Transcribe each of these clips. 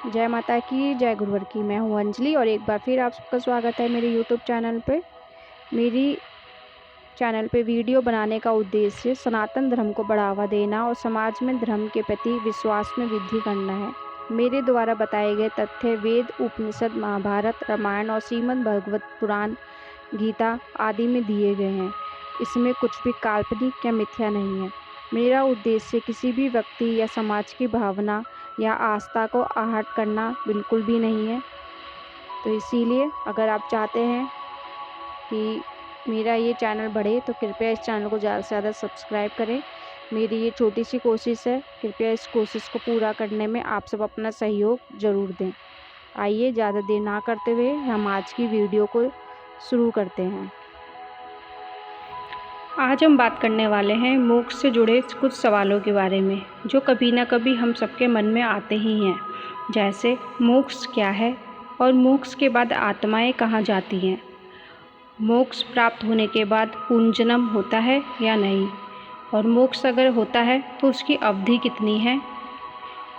जय माता की, जय गुरुवर की। मैं हूँ अंजलि और एक बार फिर आप सबका स्वागत है मेरे यूट्यूब चैनल पे। मेरी चैनल पे वीडियो बनाने का उद्देश्य सनातन धर्म को बढ़ावा देना और समाज में धर्म के प्रति विश्वास में वृद्धि करना है। मेरे द्वारा बताए गए तथ्य वेद, उपनिषद, महाभारत, रामायण और श्रीमद् भागवत पुराण, गीता आदि में दिए गए हैं। इसमें कुछ भी काल्पनिक या मिथ्या नहीं है। मेरा उद्देश्य किसी भी व्यक्ति या समाज की भावना या आस्था को आहत करना बिल्कुल भी नहीं है। तो इसीलिए अगर आप चाहते हैं कि मेरा ये चैनल बढ़े तो कृपया इस चैनल को ज़्यादा से ज़्यादा सब्सक्राइब करें। मेरी ये छोटी सी कोशिश है, कृपया इस कोशिश को पूरा करने में आप सब अपना सहयोग ज़रूर दें। आइए ज़्यादा देर ना करते हुए हम आज की वीडियो को शुरू करते हैं। आज हम बात करने वाले हैं मोक्ष से जुड़े कुछ सवालों के बारे में जो कभी ना कभी हम सबके मन में आते ही हैं। जैसे मोक्ष क्या है और मोक्ष के बाद आत्माएं कहाँ जाती हैं, मोक्ष प्राप्त होने के बाद पुनर्जन्म होता है या नहीं, और मोक्ष अगर होता है तो उसकी अवधि कितनी है,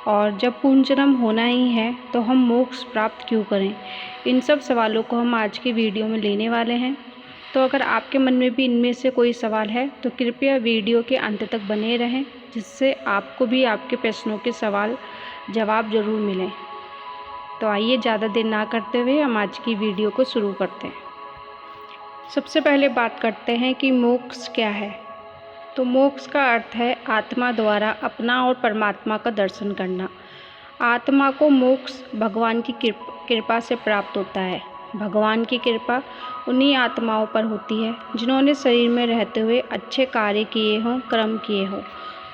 और जब पुनर्जन्म होना ही है तो हम मोक्ष प्राप्त क्यों करें। इन सब सवालों को हम आज की वीडियो में लेने वाले हैं। तो अगर आपके मन में भी इनमें से कोई सवाल है तो कृपया वीडियो के अंत तक बने रहें, जिससे आपको भी आपके प्रश्नों के सवाल जवाब ज़रूर मिलें। तो आइए ज़्यादा देर ना करते हुए हम आज की वीडियो को शुरू करते हैं। सबसे पहले बात करते हैं कि मोक्ष क्या है। तो मोक्ष का अर्थ है आत्मा द्वारा अपना और परमात्मा का दर्शन करना। आत्मा को मोक्ष भगवान की कृपा से प्राप्त होता है। भगवान की कृपा उन्हीं आत्माओं पर होती है जिन्होंने शरीर में रहते हुए अच्छे कार्य किए हों, कर्म किए हों।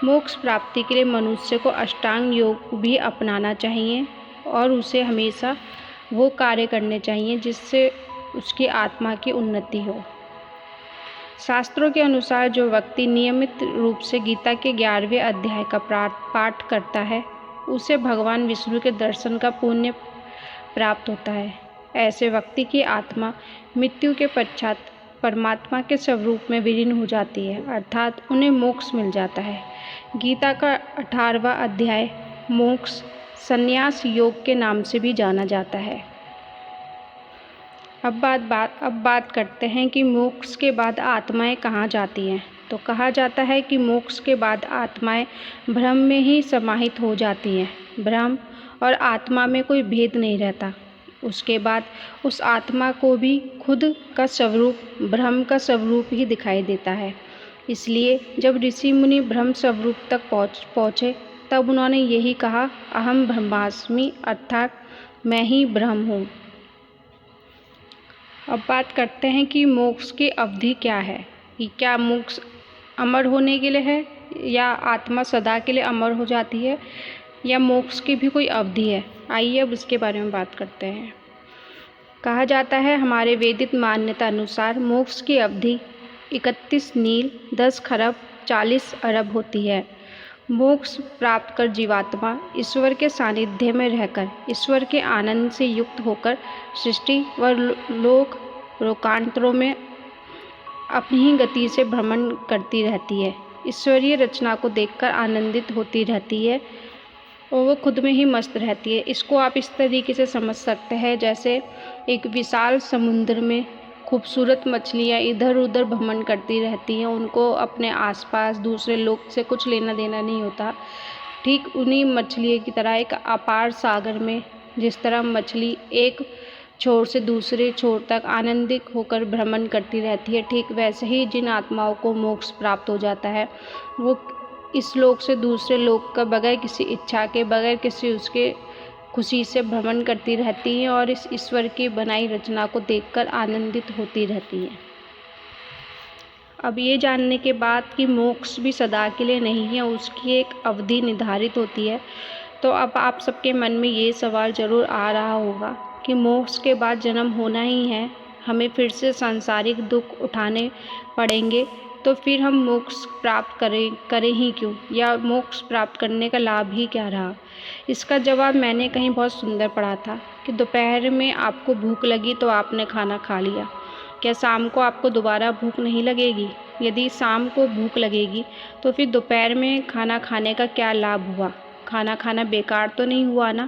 मोक्ष प्राप्ति के लिए मनुष्य को अष्टांग योग भी अपनाना चाहिए और उसे हमेशा वो कार्य करने चाहिए जिससे उसकी आत्मा की उन्नति हो। शास्त्रों के अनुसार जो व्यक्ति नियमित रूप से गीता के 11वें अध्याय का पाठ करता है उसे भगवान विष्णु के दर्शन का पुण्य प्राप्त होता है। ऐसे व्यक्ति की आत्मा मृत्यु के पश्चात परमात्मा के स्वरूप में विलीन हो जाती है, अर्थात उन्हें मोक्ष मिल जाता है। गीता का 18वां अध्याय मोक्ष संन्यास योग के नाम से भी जाना जाता है। अब बात करते हैं कि मोक्ष के बाद आत्माएं कहाँ जाती हैं। तो कहा जाता है कि मोक्ष के बाद आत्माएं ब्रह्म में ही समाहित हो जाती हैं। ब्रह्म और आत्मा में कोई भेद नहीं रहता। उसके बाद उस आत्मा को भी खुद का स्वरूप ब्रह्म का स्वरूप ही दिखाई देता है। इसलिए जब ऋषि मुनि ब्रह्म स्वरूप तक पहुँचे तब उन्होंने यही कहा, अहम ब्रह्मास्मि, अर्थात मैं ही ब्रह्म हूँ। अब बात करते हैं कि मोक्ष की अवधि क्या है, कि क्या मोक्ष अमर होने के लिए है या आत्मा सदा के लिए अमर हो जाती है, या मोक्ष की भी कोई अवधि है। आइए अब इसके बारे में बात करते हैं। कहा जाता है हमारे वेदिक मान्यता अनुसार मोक्ष की अवधि 31 नील 10 खरब 40 अरब होती है। मोक्ष प्राप्त कर जीवात्मा ईश्वर के सानिध्य में रहकर ईश्वर के आनंद से युक्त होकर सृष्टि व लोकांतरों में अपनी ही गति से भ्रमण करती रहती है। ईश्वरीय रचना को देखकर आनंदित होती रहती है और वो खुद में ही मस्त रहती है। इसको आप इस तरीके से समझ सकते हैं जैसे एक विशाल समुद्र में खूबसूरत मछलियाँ इधर उधर भ्रमण करती रहती हैं, उनको अपने आसपास दूसरे लोग से कुछ लेना देना नहीं होता। ठीक उन्हीं मछलियों की तरह एक अपार सागर में जिस तरह मछली एक छोर से दूसरे छोर तक आनंदित होकर भ्रमण करती रहती है, ठीक वैसे ही जिन आत्माओं को मोक्ष प्राप्त हो जाता है वो इस लोक से दूसरे लोक का बगैर किसी इच्छा के, बगैर किसी उसके खुशी से भ्रमण करती रहती हैं और इस ईश्वर की बनाई रचना को देखकर आनंदित होती रहती हैं। अब ये जानने के बाद कि मोक्ष भी सदा के लिए नहीं है, उसकी एक अवधि निर्धारित होती है, तो अब आप सबके मन में ये सवाल ज़रूर आ रहा होगा कि मोक्ष के बाद जन्म होना ही है, हमें फिर से सांसारिक दुख उठाने पड़ेंगे, तो फिर हम मोक्ष प्राप्त करें ही क्यों, या मोक्ष प्राप्त करने का लाभ ही क्या रहा। इसका जवाब मैंने कहीं बहुत सुंदर पढ़ा था कि दोपहर में आपको भूख लगी तो आपने खाना खा लिया, क्या शाम को आपको दोबारा भूख नहीं लगेगी। यदि शाम को भूख लगेगी तो फिर दोपहर में खाना खाने का क्या लाभ हुआ। खाना खाना बेकार तो नहीं हुआ ना।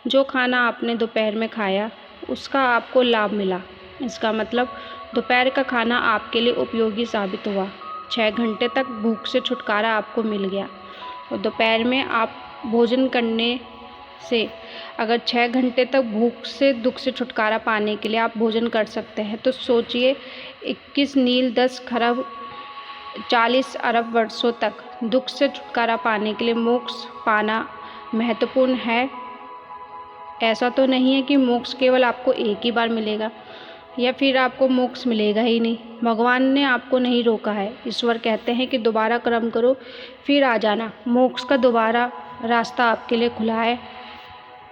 जो खाना आपने दोपहर में खाया उसका आपको लाभ मिला। इसका मतलब दोपहर का खाना आपके लिए उपयोगी साबित हुआ। 6 घंटे तक भूख से छुटकारा आपको मिल गया। और दोपहर में आप भोजन करने से अगर 6 घंटे तक भूख से दुख से छुटकारा पाने के लिए आप भोजन कर सकते हैं तो सोचिए 21 नील 10 खरब 40 अरब वर्षों तक दुख से छुटकारा पाने के लिए मोक्ष पाना महत्वपूर्ण है। ऐसा तो नहीं है कि मोक्ष केवल आपको एक ही बार मिलेगा या फिर आपको मोक्ष मिलेगा ही नहीं। भगवान ने आपको नहीं रोका है। ईश्वर कहते हैं कि दोबारा कर्म करो फिर आ जाना। मोक्ष का दोबारा रास्ता आपके लिए खुला है।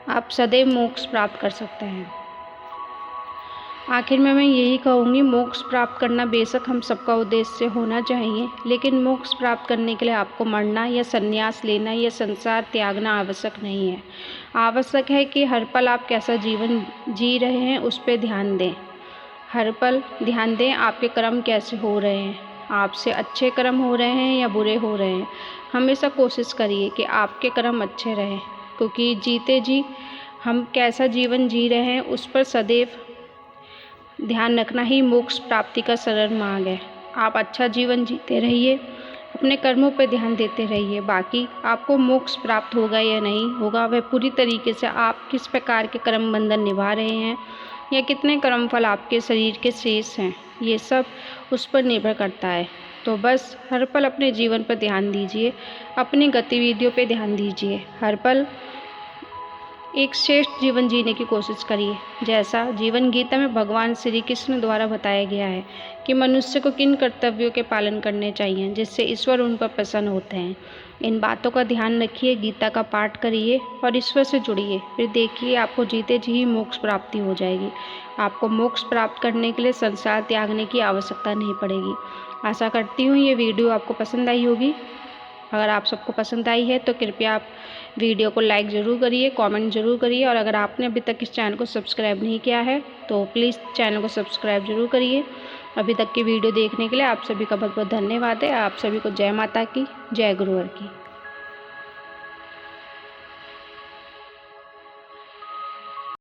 आप सदैव मोक्ष प्राप्त कर सकते हैं। आखिर में मैं यही कहूँगी, मोक्ष प्राप्त करना बेशक हम सबका उद्देश्य होना चाहिए, लेकिन मोक्ष प्राप्त करने के लिए आपको मरना या संन्यास लेना या संसार त्यागना आवश्यक नहीं है। आवश्यक है कि हर पल आप कैसा जीवन जी रहे हैं उस पर ध्यान दें। हर पल ध्यान दें आपके कर्म कैसे हो रहे हैं, आपसे अच्छे कर्म हो रहे हैं या बुरे हो रहे हैं। हमेशा कोशिश करिए कि आपके कर्म अच्छे रहें, क्योंकि जीते जी हम कैसा जीवन जी रहे हैं उस पर सदैव ध्यान रखना ही मोक्ष प्राप्ति का सरल मार्ग है। आप अच्छा जीवन जीते रहिए, अपने कर्मों पर ध्यान देते रहिए। बाकी आपको मोक्ष प्राप्त होगा या नहीं होगा वह पूरी तरीके से आप किस प्रकार के कर्म बंधन निभा रहे हैं या कितने कर्मफल आपके शरीर के शेष हैं, ये सब उस पर निर्भर करता है। तो बस हर पल अपने जीवन पर ध्यान दीजिए, अपनी गतिविधियों पर ध्यान दीजिए। हर पल एक श्रेष्ठ जीवन जीने की कोशिश करिए। जैसा जीवन गीता में भगवान श्री कृष्ण द्वारा बताया गया है कि मनुष्य को किन कर्तव्यों के पालन करने चाहिए जिससे ईश्वर उन पर प्रसन्न होते हैं। इन बातों का ध्यान रखिए, गीता का पाठ करिए और ईश्वर से जुड़िए। फिर देखिए आपको जीते जी ही मोक्ष प्राप्ति हो जाएगी। आपको मोक्ष प्राप्त करने के लिए संसार त्यागने की आवश्यकता नहीं पड़ेगी। आशा करती हूँ ये वीडियो आपको पसंद आई होगी। अगर आप सबको पसंद आई है तो कृपया आप वीडियो को लाइक ज़रूर करिए, कमेंट ज़रूर करिए और अगर आपने अभी तक इस चैनल को सब्सक्राइब नहीं किया है तो प्लीज़ चैनल को सब्सक्राइब ज़रूर करिए। अभी तक की वीडियो देखने के लिए आप सभी का बहुत बहुत धन्यवाद है। आप सभी को जय माता की, जय गुरुवर की।